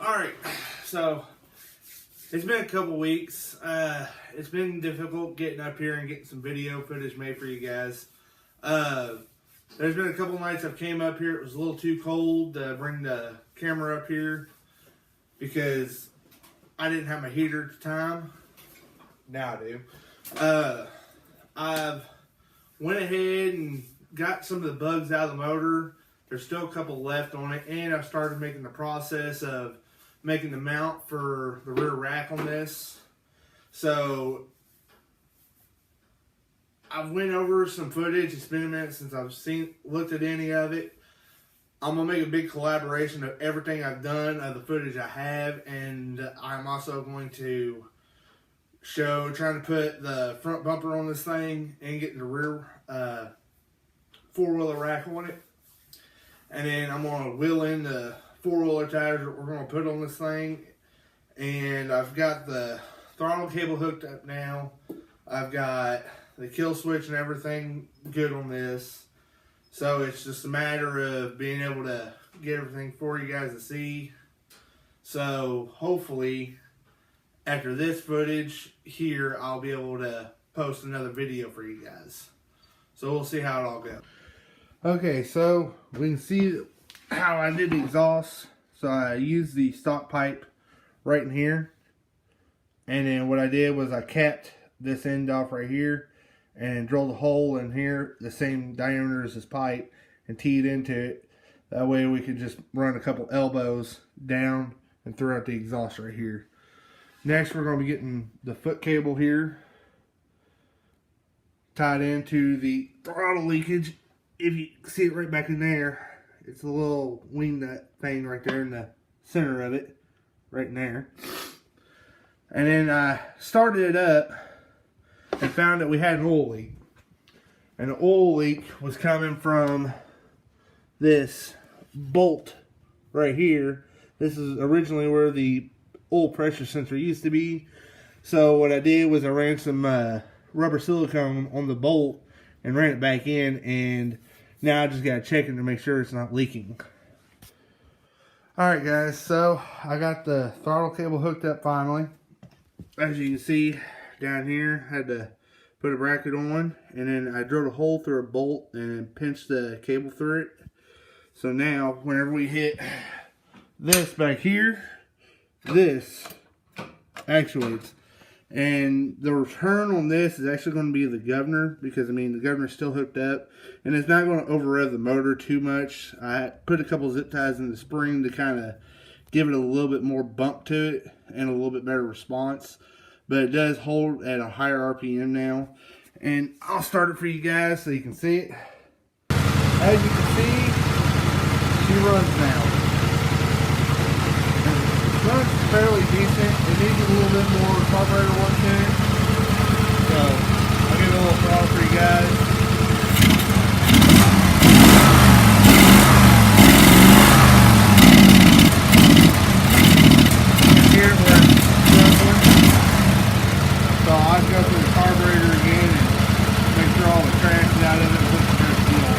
Alright, so it's been a couple weeks. It's been difficult getting up here and getting some video footage made for you guys. There's been a couple nights I've came up here. It was a little too cold to bring the camera up here because I didn't have my heater at the time. Now I do. I've went ahead and got some of the bugs out of the motor. There's still a couple left on it, and I've started making the process of making the mount for the rear rack on this. So I've went over some footage. It's been a minute since I've looked at any of it. I'm gonna make a big collaboration of everything I've done, of the footage I have, and I'm also going to trying to put the front bumper on this thing and get the rear four-wheeler rack on it. And then I'm going to wheel in the four-wheeler tires that we're going to put on this thing. And I've got the throttle cable hooked up now. I've got the kill switch and everything good on this. So it's just a matter of being able to get everything for you guys to see. So hopefully after this footage here, I'll be able to post another video for you guys. So we'll see how it all goes. Okay, so we can see how I did the exhaust. So I used the stock pipe right in here. And then what I did was I capped this end off right here and drilled a hole in here, the same diameter as this pipe, and teed into it. That way we could just run a couple elbows down and throw out the exhaust right here. Next, we're going to be getting the foot cable here tied into the throttle leakage. If you see it right back in there, it's a little wing nut thing right there in the center of it, right in there. And then I started it up and found that we had an oil leak. And the oil leak was coming from this bolt right here. This is originally where the oil pressure sensor used to be. So what I did was I ran some rubber silicone on the bolt and ran it back in, and now I just gotta check it to make sure it's not leaking. Alright guys, so I got the throttle cable hooked up finally. As you can see down here, I had to put a bracket on, and then I drilled a hole through a bolt and pinched the cable through it. So now whenever we hit this back here, this actuates. And the return on this is actually going to be the governor, because I mean the governor's still hooked up and it's not going to over rev the motor too much. I put a couple zip ties in the spring to kind of give it a little bit more bump to it and a little bit better response, but it does hold at a higher RPM now. And I'll start it for you guys so you can see it. As you can see, she runs now. Runs fairly decent. It needs a little bit more carburetor work in it. So I'll give it a little throttle for you guys. Here where it's struggling. So I'll go through the carburetor again and make sure all the trash is out of it and put the fresh fuel on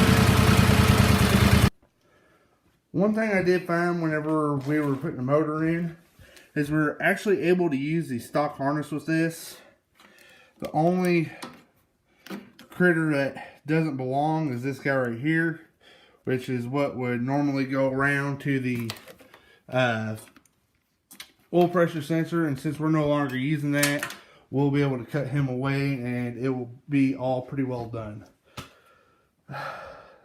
it. One thing I did find whenever we were putting the motor in is we're actually able to use the stock harness with this. The only critter that doesn't belong is this guy right here, which is what would normally go around to the oil pressure sensor, and since we're no longer using that, we'll be able to cut him away and it will be all pretty well done.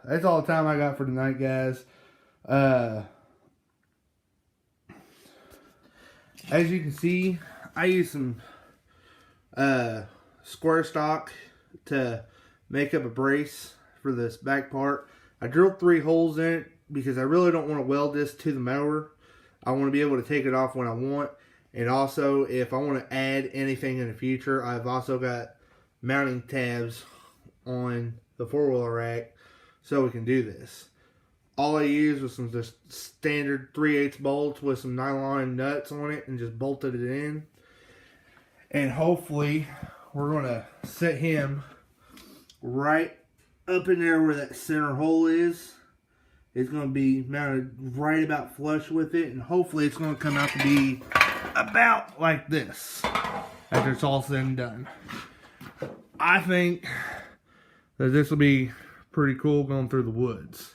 That's all the time I got for tonight, guys. As you can see, I use some square stock to make up a brace for this back part. I drilled 3 holes in it because I really don't want to weld this to the mower. I want to be able to take it off when I want. And also, if I want to add anything in the future, I've also got mounting tabs on the four-wheeler rack so we can do this. All I used was some just standard 3/8 bolts with some nylon nuts on it and just bolted it in. And hopefully we're going to set him right up in there where that center hole is. It's going to be mounted right about flush with it, and hopefully it's going to come out to be about like this after it's all said and done. I think that this will be pretty cool going through the woods.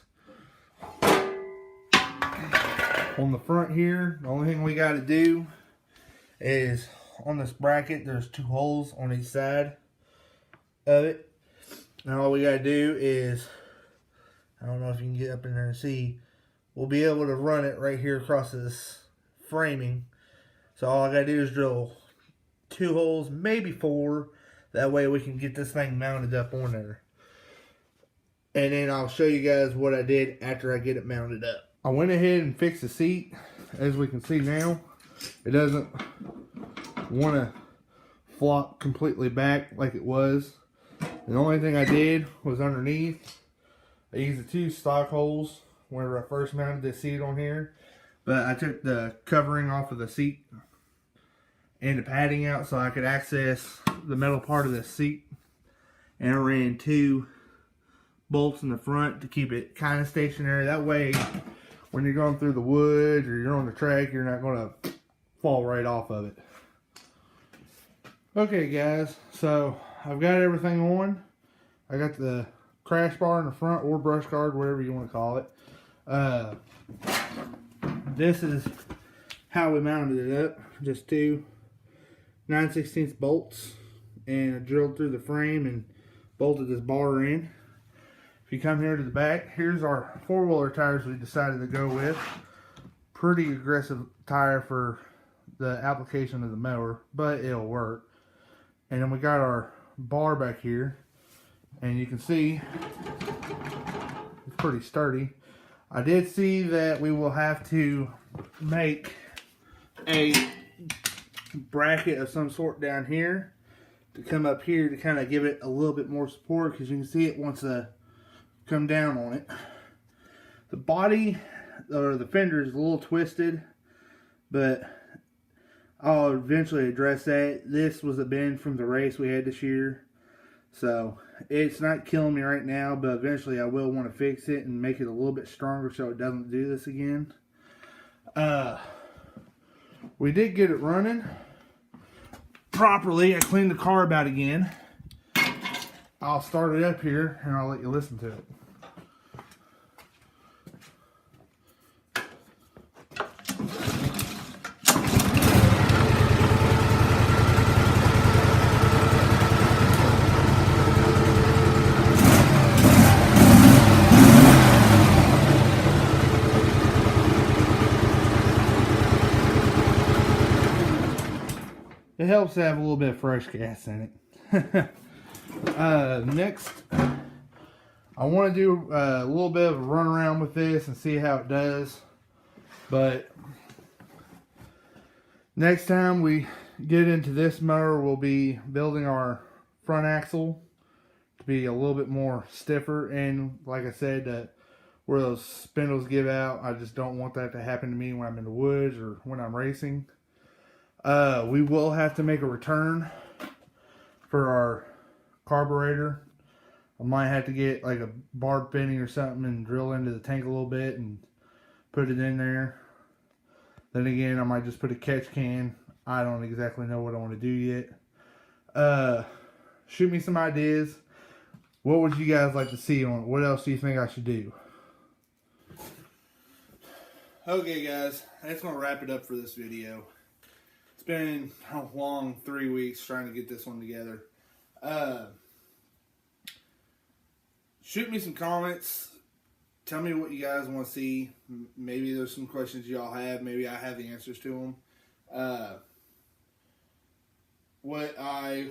On the front here, the only thing we got to do is on this bracket, there's 2 holes on each side of it. Now all we got to do is, I don't know if you can get up in there and see, we'll be able to run it right here across this framing. So all I got to do is drill 2 holes, maybe 4. That way we can get this thing mounted up on there. And then I'll show you guys what I did after I get it mounted up. I went ahead and fixed the seat. As we can see now, it doesn't want to flop completely back like it was. The only thing I did was underneath, I used the 2 stock holes whenever I first mounted this seat on here. But I took the covering off of the seat and the padding out so I could access the metal part of the seat. And I ran 2 bolts in the front to keep it kind of stationary. That way, when you're going through the woods or you're on the track, you're not going to fall right off of it. Okay guys, so I've got everything on. I got the crash bar in the front, or brush guard, whatever you want to call it. This is how we mounted it up. Just 2 9/16 bolts, and I drilled through the frame and bolted this bar in. If you come here to the back, here's our 4-wheeler tires we decided to go with. Pretty aggressive tire for the application of the mower, but it'll work. And then we got our bar back here, and you can see it's pretty sturdy. I did see that we will have to make a bracket of some sort down here to come up here to kind of give it a little bit more support, because you can see it wants to come down on it. The body or the fender is a little twisted, but I'll eventually address that. This was a bend from the race we had this year, so it's not killing me right now, but eventually I will want to fix it and make it a little bit stronger so it doesn't do this again. We did get it running properly. I cleaned the carb out again. I'll start it up here and I'll let you listen to it. It helps to have a little bit of fresh gas in it. Next, I want to do a little bit of a run around with this and see how it does. But next time we get into this mower, we'll be building our front axle to be a little bit more stiffer. And like I said, where those spindles give out, I just don't want that to happen to me when I'm in the woods or when I'm racing. We will have to make a return for our carburetor. I might have to get like a barb fitting or something and drill into the tank a little bit and put it in there. Then again, I might just put a catch can. I don't exactly know what I want to do yet. Shoot me some ideas. What would you guys like to see on it? What else do you think I should do? Okay guys, that's going to wrap it up for this video. It's been a long 3 weeks trying to get this one together. Shoot me some comments. Tell me what you guys want to see. Maybe there's some questions y'all have. Maybe I have the answers to them. What I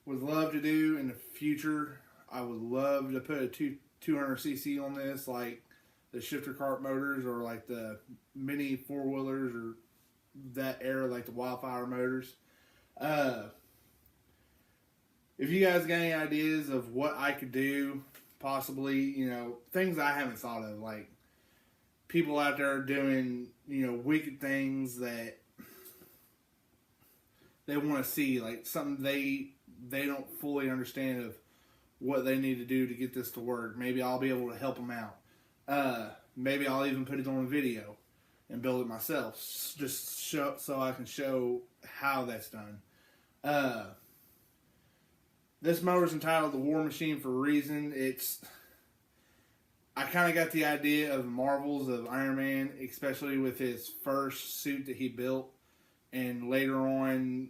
would love to do in the future, I would love to put a 200cc on this, like the shifter cart motors or like the mini 4-wheelers or that era, like the Wildfire motors. If you guys got any ideas of what I could do, possibly, you know, things I haven't thought of, like people out there doing, you know, wicked things that they want to see, like something they don't fully understand of what they need to do to get this to work. Maybe I'll be able to help them out. Maybe I'll even put it on a video and build it myself, just so I can show how that's done. This mower is entitled the War Machine for a reason. I kind of got the idea of the marvels of Iron Man, especially with his first suit that he built, and later on,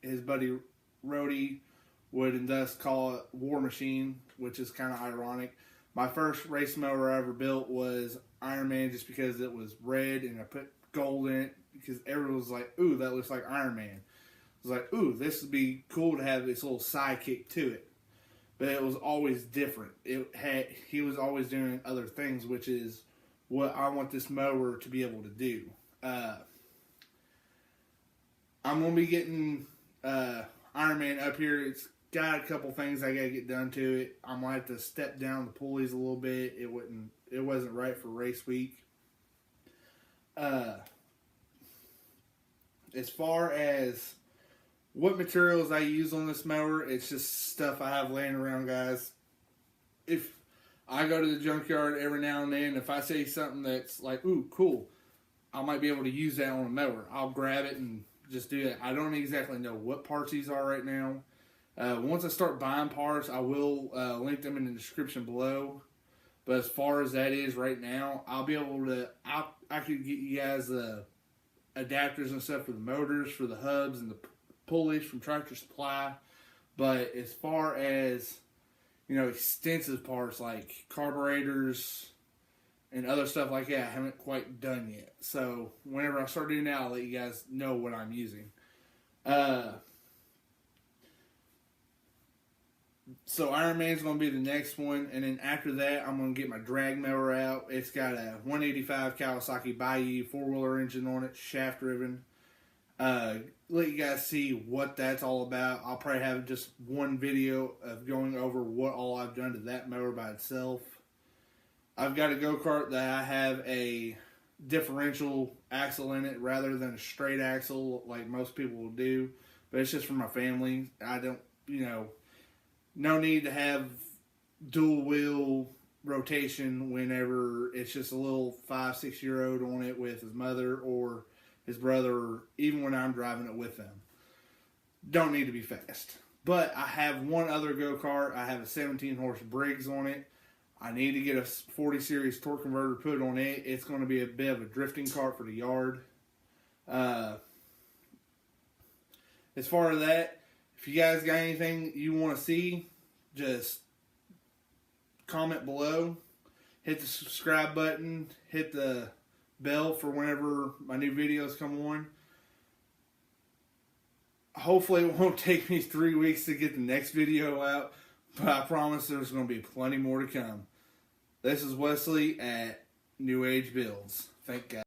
his buddy Rhodey would and thus call it War Machine, which is kind of ironic. My first race mower I ever built was Iron Man, just because it was red and I put gold in it, because everyone was like, "Ooh, that looks like Iron Man." I was like, "Ooh, this would be cool to have this little sidekick to it." But it was always different. He was always doing other things, which is what I want this mower to be able to do. I'm going to be getting Iron Man up here. It's got a couple things I got to get done to it. I'm going to have to step down the pulleys a little bit. It wasn't right for race week. As far as what materials I use on this mower, it's just stuff I have laying around, guys. If I go to the junkyard every now and then, if I see something that's like, "Ooh, cool," I might be able to use that on a mower. I'll grab it and just do that. I don't exactly know what parts these are right now. Once I start buying parts, I will link them in the description below. But as far as that is right now, I'll be able to, I could get you guys adapters and stuff for the motors, for the hubs, and the pulleys from Tractor Supply. But as far as, extensive parts like carburetors and other stuff like that, I haven't quite done yet. So whenever I start doing that, I'll let you guys know what I'm using. So Iron Man's going to be the next one, and then after that, I'm going to get my drag mower out. It's got a 185 Kawasaki Bayou 4-wheeler engine on it, shaft driven. Let you guys see what that's all about. I'll probably have just one video of going over what all I've done to that mower by itself. I've got a go-kart that I have a differential axle in it rather than a straight axle like most people will do, but it's just for my family. I don't, no need to have dual wheel rotation whenever it's just a little 5-6 year old on it with his mother or his brother, or even when I'm driving it with them. Don't need to be fast. But I have one other go-kart. I have a 17 horse Briggs on it. I need to get a 40 series torque converter put on it. It's going to be a bit of a drifting cart for the yard. As far as that, if you guys got anything you want to see, just comment below. Hit the subscribe button. Hit the bell for whenever my new videos come on. Hopefully it won't take me 3 weeks to get the next video out, but I promise there's going to be plenty more to come. This is Wesley at New Age Builds. Thank God.